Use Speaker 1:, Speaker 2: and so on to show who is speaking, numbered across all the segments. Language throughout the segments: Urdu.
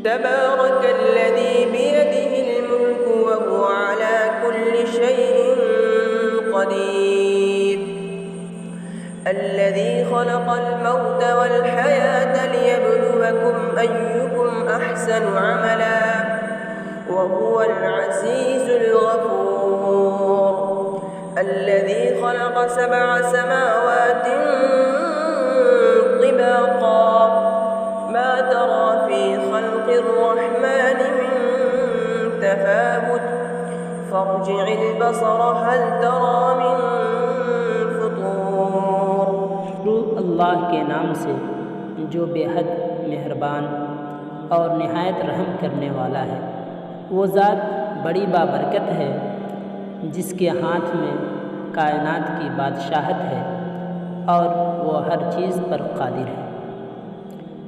Speaker 1: تبارك الذي بيده الملك وهو على كل شيء قدير الذي خلق الموت والحياة ليبلوكم أيكم أحسن عملا وهو العزيز الغفور الذي خلق 7 سماوات طباقا ما ترى في خلق الرحمن من تفاوت فارجع البصر هل ترى من فطور
Speaker 2: شروع اللہ کے نام سے جو بے حد مہربان اور نہایت رحم کرنے والا ہے۔ وہ ذات بڑی بابرکت ہے جس کے ہاتھ میں کائنات کی بادشاہت ہے اور وہ ہر چیز پر قادر ہے۔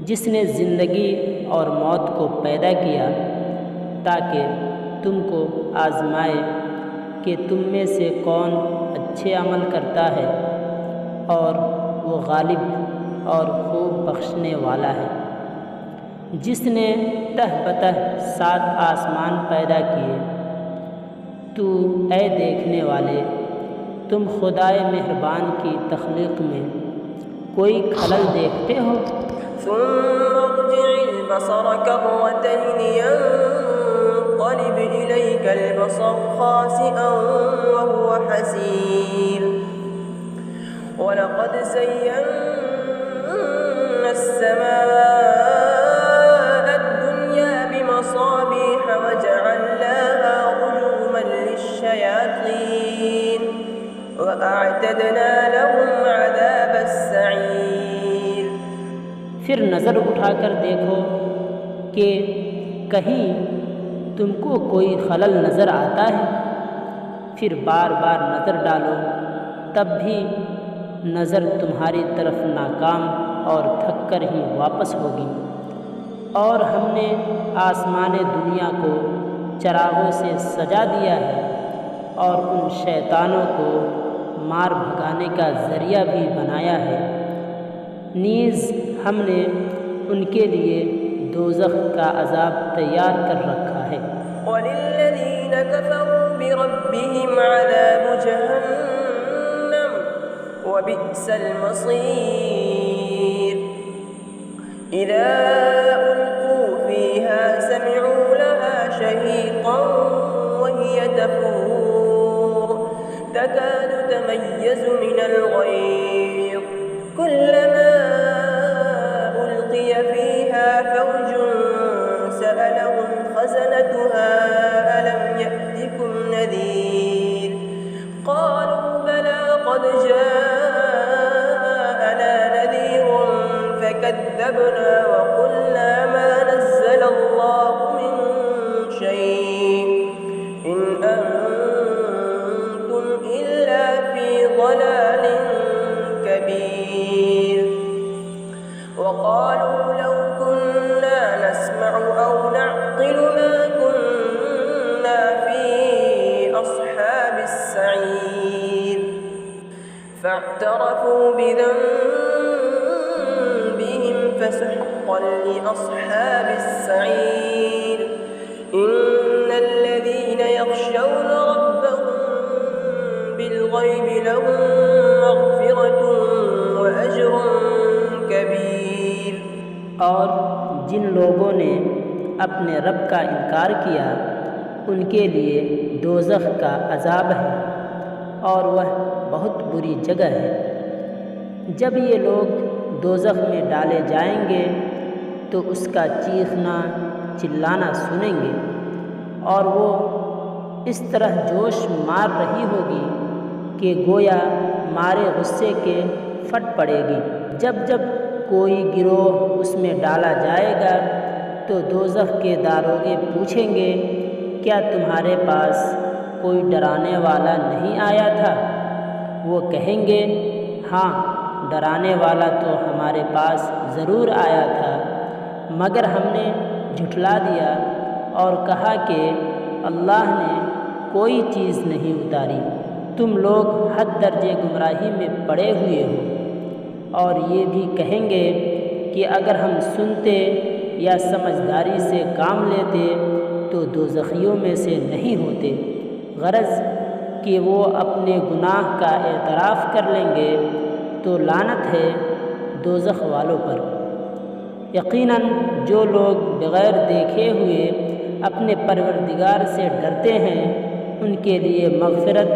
Speaker 2: جس نے زندگی اور موت کو پیدا کیا تاکہ تم کو آزمائے کہ تم میں سے کون اچھے عمل کرتا ہے، اور وہ غالب اور خوب بخشنے والا ہے۔ جس نے تہ بتہ 7 آسمان پیدا کیے، تو اے دیکھنے والے تم خدائے مہربان کی تخلیق میں کوئی خلل دیکھتے ہو؟
Speaker 1: ثم ارجع البصر كرتين ينقلب إليك البصر خاسئا وهو حسير ولقد زينا السماء الدنيا بمصابيح وجعلناها رجوما للشياطين وأعتدنا لهم عذاب السعير۔
Speaker 2: پھر نظر اٹھا کر دیکھو کہ کہیں تم کو کوئی خلل نظر آتا ہے، پھر بار بار نظر ڈالو، تب بھی نظر تمہاری طرف ناکام اور تھک کر ہی واپس ہوگی۔ اور ہم نے آسمان دنیا کو چراغوں سے سجا دیا ہے اور ان شیطانوں کو مار بھگانے کا ذریعہ بھی بنایا ہے، نیز ہم نے ان کے لیے دوزخ کا عذاب تیار کر رکھا ہے۔
Speaker 1: وَلِلَّذِينَ كَفَرُوا بِرَبِّهِمْ عَذَابُ جَهَنَّمَ وَبِئْسَ الْمَصِيرُ إِذَا أُلْقُوا فِيهَا سَمِعُوا لَهَا شَهِيقًا وَهِيَ تَفُورُ تَكَادُ تَمَيَّزُ مِنَ الْغَيْظِ كُلَّمَا أُلْقِيَ فِيهَا فَوْجٌ سَأَلَهُمْ خَزَنَتُهَا أَلَمْ يَأْتِكُمْ نَذِيرٌ قَالُوا بَلَى قَدْ جَاءَنَا نَذِيرٌ فَكَذَّبْنَا وَقُلْنَا مَا نَزَّلَ اللَّهُ مِن شَيْءٍ إِنْ أَنْتُمْ إِلَّا فِي ضَلَالٍ كَبِيرٍ وَقَالُوا لَوْ كُنَّا نَسْمَعُ أَوْ نَعْقِلُ مَا كُنَّا فِي أَصْحَابِ السَّعِيرِ فَاعْتَرَفُوا بِذَنبِهِمْ فَسُحْقًا لِأَصْحَابِ السَّعِيرِ إِنَّ الَّذِينَ يَخْشَوْنَ رَبَّهُم بِالْغَيْبِ لَهُم مَّغْفِرَةٌ وَأَجْرٌ كَبِيرٌ۔
Speaker 2: اور جن لوگوں نے اپنے رب کا انکار کیا ان کے لیے دوزخ کا عذاب ہے اور وہ بہت بری جگہ ہے۔ جب یہ لوگ دوزخ میں ڈالے جائیں گے تو اس کا چیخنا چلانا سنیں گے اور وہ اس طرح جوش مار رہی ہوگی کہ گویا مارے غصے کے پھٹ پڑے گی۔ جب جب کوئی گروہ اس میں ڈالا جائے گا تو دوزخ کے داروغے پوچھیں گے کیا تمہارے پاس کوئی ڈرانے والا نہیں آیا تھا؟ وہ کہیں گے ہاں ڈرانے والا تو ہمارے پاس ضرور آیا تھا، مگر ہم نے جھٹلا دیا اور کہا کہ اللہ نے کوئی چیز نہیں اتاری، تم لوگ حد درجے گمراہی میں پڑے ہوئے ہو۔ اور یہ بھی کہیں گے کہ اگر ہم سنتے یا سمجھداری سے کام لیتے تو دوزخیوں میں سے نہیں ہوتے، غرض کہ وہ اپنے گناہ کا اعتراف کر لیں گے تو لعنت ہے دوزخ والوں پر۔ یقیناً جو لوگ بغیر دیکھے ہوئے اپنے پروردگار سے ڈرتے ہیں ان کے لیے مغفرت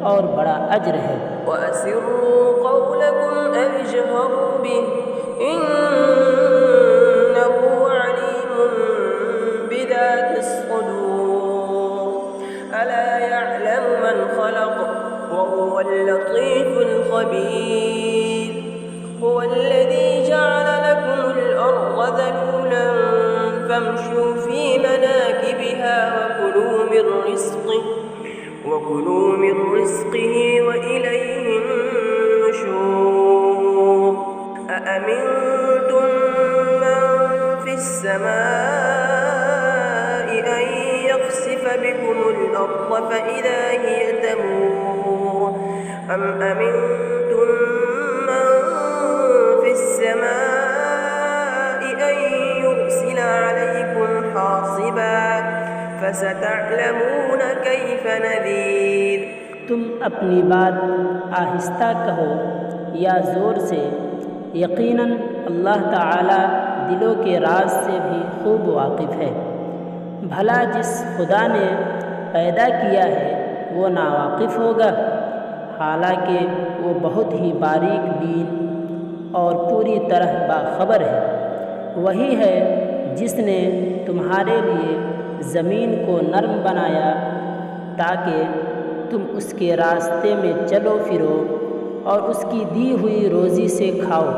Speaker 2: اور بڑا اجر ہے۔
Speaker 1: وَأَسِرُّوا قَوْلَكُمْ أَوِ اجْهَرُوا بِهِ إِنَّهُ عَلِيمٌ بِذَاتِ الصُّدُورِ أَلَا يَعْلَمُ مَنْ خَلَقَ وَهُوَ اللَّطِيفُ الْخَبِيرُ هُوَ الَّذِي جَعَلَ لَكُمُ الْأَرْضَ ذَلُولًا فَامْشُوا فِي مَنَاكِبِهَا وَكُلُوا مِن رِّزْقِهِ وَإِلَيْهِ النُّشُورُ أَأَمِنتُم مَّن فِي السَّمَاءِ أَن يَخْسِفَ بِكُمُ الْأَرْضَ فَإِذَا هِيَ تَمُورُ أَمْ أَمِنتُم مَّن فِي السَّمَاءِ أَن يُرْسِلَ عَلَيْكُمْ حَاصِبًا فَسَتَعْلَمُونَ كَيْفَ نَذِيرِ۔
Speaker 2: تم اپنی بات آہستہ کہو یا زور سے، یقیناً اللہ تعالی دلوں کے راز سے بھی خوب واقف ہے۔ بھلا جس خدا نے پیدا کیا ہے وہ ناواقف ہوگا؟ حالانکہ وہ بہت ہی باریک بین اور پوری طرح باخبر ہے۔ وہی ہے جس نے تمہارے لیے زمین کو نرم بنایا تاکہ تم اس کے راستے میں چلو پھرو اور اس کی دی ہوئی روزی سے کھاؤ،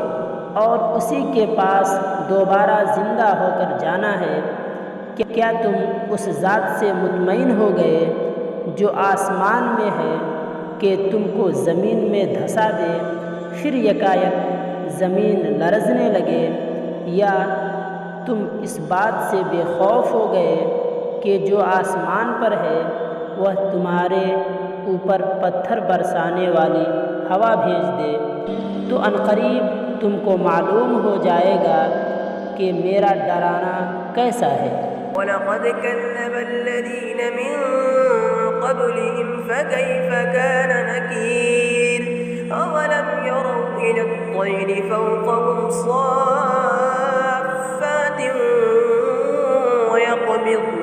Speaker 2: اور اسی کے پاس دوبارہ زندہ ہو کر جانا ہے۔ کیا تم اس ذات سے مطمئن ہو گئے جو آسمان میں ہے کہ تم کو زمین میں دھسا دے پھر یکایک زمین لرزنے لگے؟ یا تم اس بات سے بے خوف ہو گئے کہ جو آسمان پر ہے وہ تمہارے اوپر پتھر برسانے والی ہوا بھیج دے تو عنقریب تم کو معلوم ہو جائے گا کہ میرا ڈرانا کیسا ہے۔
Speaker 1: وَلَقَدْ كَذَّبَ الَّذِينَ مِن قَبْلِهِمْ فَكَيْفَ كَانَ نَكِيرِ أَوَلَمْ يَرَوْا إِلَى الطَّيْرِ فَوْقَهُمْ صَافَّاتٍ وَيَقْبِضْنَ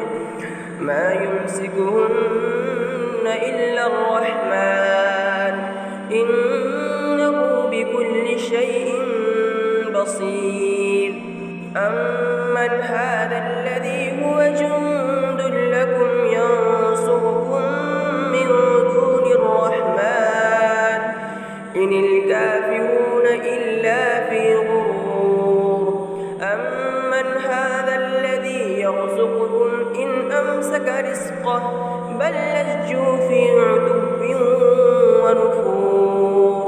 Speaker 1: مَا يُمْسِكُهُنَّ إِلَّا الرَّحْمَنُ إِنَّهُ بِكُلِّ شَيْءٍ بَصِيرٌ أَمَّنْ هَذَا الَّذِي هُوَ جُندٌ لَّكُمْ يَنصُرُكُم مِّن دُونِ الرَّحْمَنِ إِنِ الْكَافِرُونَ إِلَّا فِي غُرُورٍ أَمَّنْ هَذَا الَّذِي يَرْزُقُكُمْ إِنْ أَمْسَكَ رِزْقَهُ بَل لَّجُّوا فِي عُتُوٍّ وَنُفُورٍ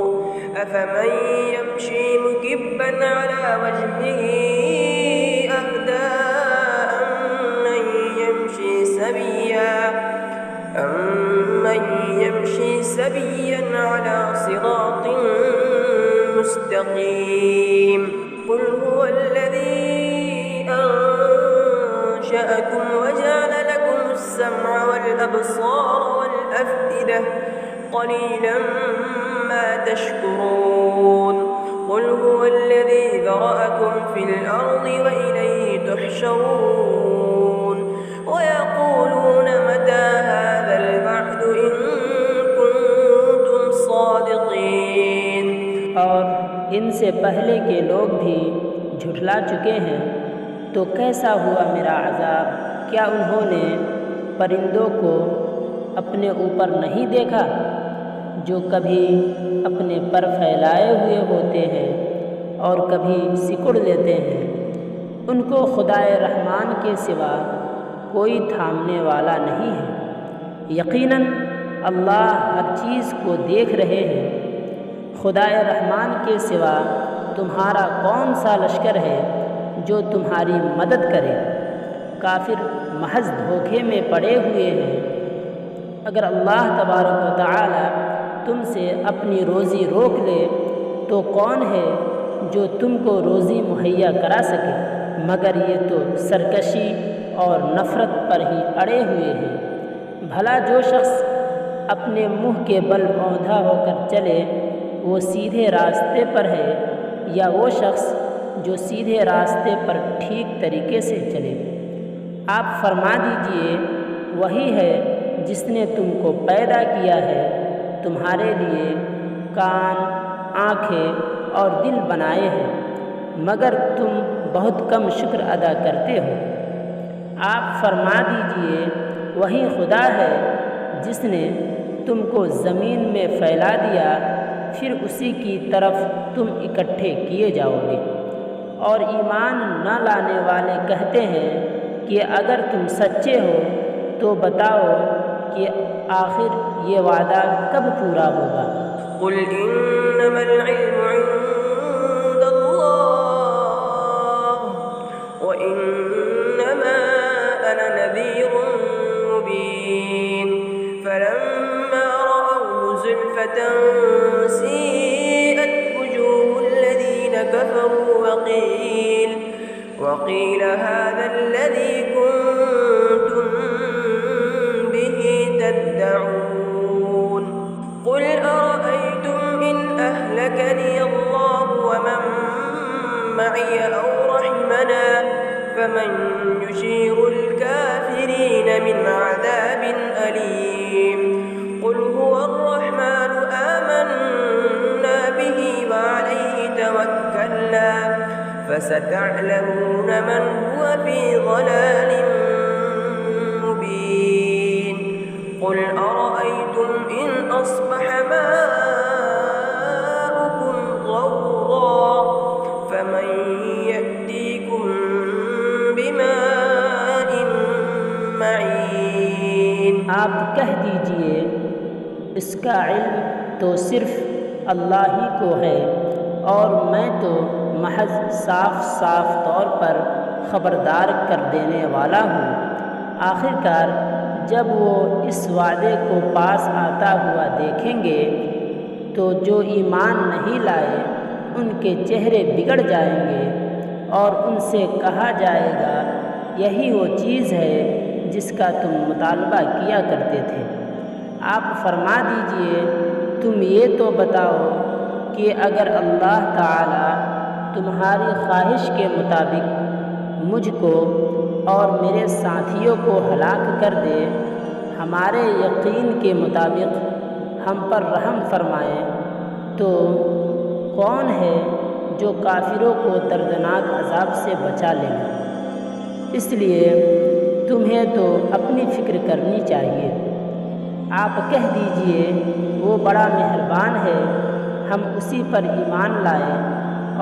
Speaker 1: أَفَمَن يَمْشِي مُكِبًّا عَلَى وَجْهِهِ أَهْدَىٰ أَمَّن يَمْشِي سَوِيًّا عَلَى صِرَاطٍ مُّسْتَقِيمٍ قُلْ هُوَ الَّذِي أَنشَأَكُمْ وَجَعَلَ لَكُمُ السَّمْعَ وَالْأَبْصَارَ وَالْأَفْئِدَةَ قَلِيلًا مَّا تَشْكُرُونَ قُلْ هُوَ الَّذِي ذَرَأَكُمْ فِي الْأَرْضِ وَإِلَيْهِ تُحْشَرُونَ وَيَقُولُونَ مَتَىٰ هَٰذَا الْوَعْدُ إِن كُنتُمْ صَادِقِينَ۔
Speaker 2: اور ان سے پہلے کے لوگ بھی جھٹلا چکے ہیں، تو کیسا ہوا میرا عذاب؟ کیا انہوں نے پرندوں کو اپنے اوپر نہیں دیکھا جو کبھی اپنے پر پھیلائے ہوئے ہوتے ہیں اور کبھی سکڑ لیتے ہیں؟ ان کو خدائے رحمان کے سوا کوئی تھامنے والا نہیں ہے۔ یقیناً اللہ ہر چیز کو دیکھ رہے ہیں۔ خدائے رحمان کے سوا تمہارا کون سا لشکر ہے جو تمہاری مدد کرے؟ کافر محض دھوکے میں پڑے ہوئے ہیں۔ اگر اللہ تبارک و تعالی تم سے اپنی روزی روک لے تو کون ہے جو تم کو روزی مہیا کرا سکے؟ مگر یہ تو سرکشی اور نفرت پر ہی اڑے ہوئے ہیں۔ بھلا جو شخص اپنے منہ کے بل اوندھا ہو کر چلے وہ سیدھے راستے پر ہے، یا وہ شخص جو سیدھے راستے پر ٹھیک طریقے سے چلے؟ آپ فرما دیجئے وہی ہے جس نے تم کو پیدا کیا ہے، تمہارے لیے کان، آنکھیں اور دل بنائے ہیں، مگر تم بہت کم شکر ادا کرتے ہو۔ آپ فرما دیجئے وہی خدا ہے جس نے تم کو زمین میں پھیلا دیا، پھر اسی کی طرف تم اکٹھے کیے جاؤ گے۔ اور ایمان نہ لانے والے کہتے ہیں کہ اگر تم سچے ہو تو بتاؤ کہ آخر یہ وعدہ کب پورا ہوگا؟
Speaker 1: قل انما العلم عند اللہ وانما انا نذیر مبین فلما رأوه زلفة سیئت وجوه الذین کفروا وقیل هذا الذی کنتم به تدعون قل أرأيتم إن أهلكني الله ومن معي أو رحمنا فمن يجير الكافرين من عذاب أليم قل هو الرحمن آمنا به وعليه توكلنا فستعلمون من هو في ضلال مبين قل أرأيتم إن أصبح ماؤكم غورا فمن يأتيكم بماء معين۔
Speaker 2: آپ کہہ دیجئے اس کا علم تو صرف اللہ ہی کو ہے، اور میں تو محض صاف طور پر خبردار کر دینے والا ہوں۔ آخرکار جب وہ اس وعدے کو پاس آتا ہوا دیکھیں گے تو جو ایمان نہیں لائے ان کے چہرے بگڑ جائیں گے، اور ان سے کہا جائے گا یہی وہ چیز ہے جس کا تم مطالبہ کیا کرتے تھے۔ آپ فرما دیجئے تم یہ تو بتاؤ کہ اگر اللہ تعالی تمہاری خواہش کے مطابق مجھ کو اور میرے ساتھیوں کو ہلاک کر دے، ہمارے یقین کے مطابق ہم پر رحم فرمائے، تو کون ہے جو کافروں کو دردناک عذاب سے بچا لے گا؟ اس لیے تمہیں تو اپنی فکر کرنی چاہیے۔ آپ کہہ دیجئے وہ بڑا مہربان ہے، ہم اسی پر ایمان لائے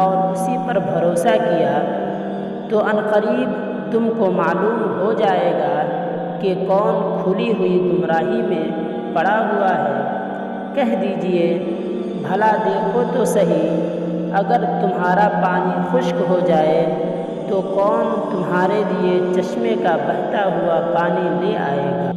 Speaker 2: اور اسی پر بھروسہ کیا، تو عنقریب تم کو معلوم ہو جائے گا کہ کون کھلی ہوئی گمراہی میں پڑا ہوا ہے۔ کہہ دیجئے بھلا دیکھو تو صحیح، اگر تمہارا پانی خشک ہو جائے تو کون تمہارے لیے چشمے کا بہتا ہوا پانی لے آئے گا؟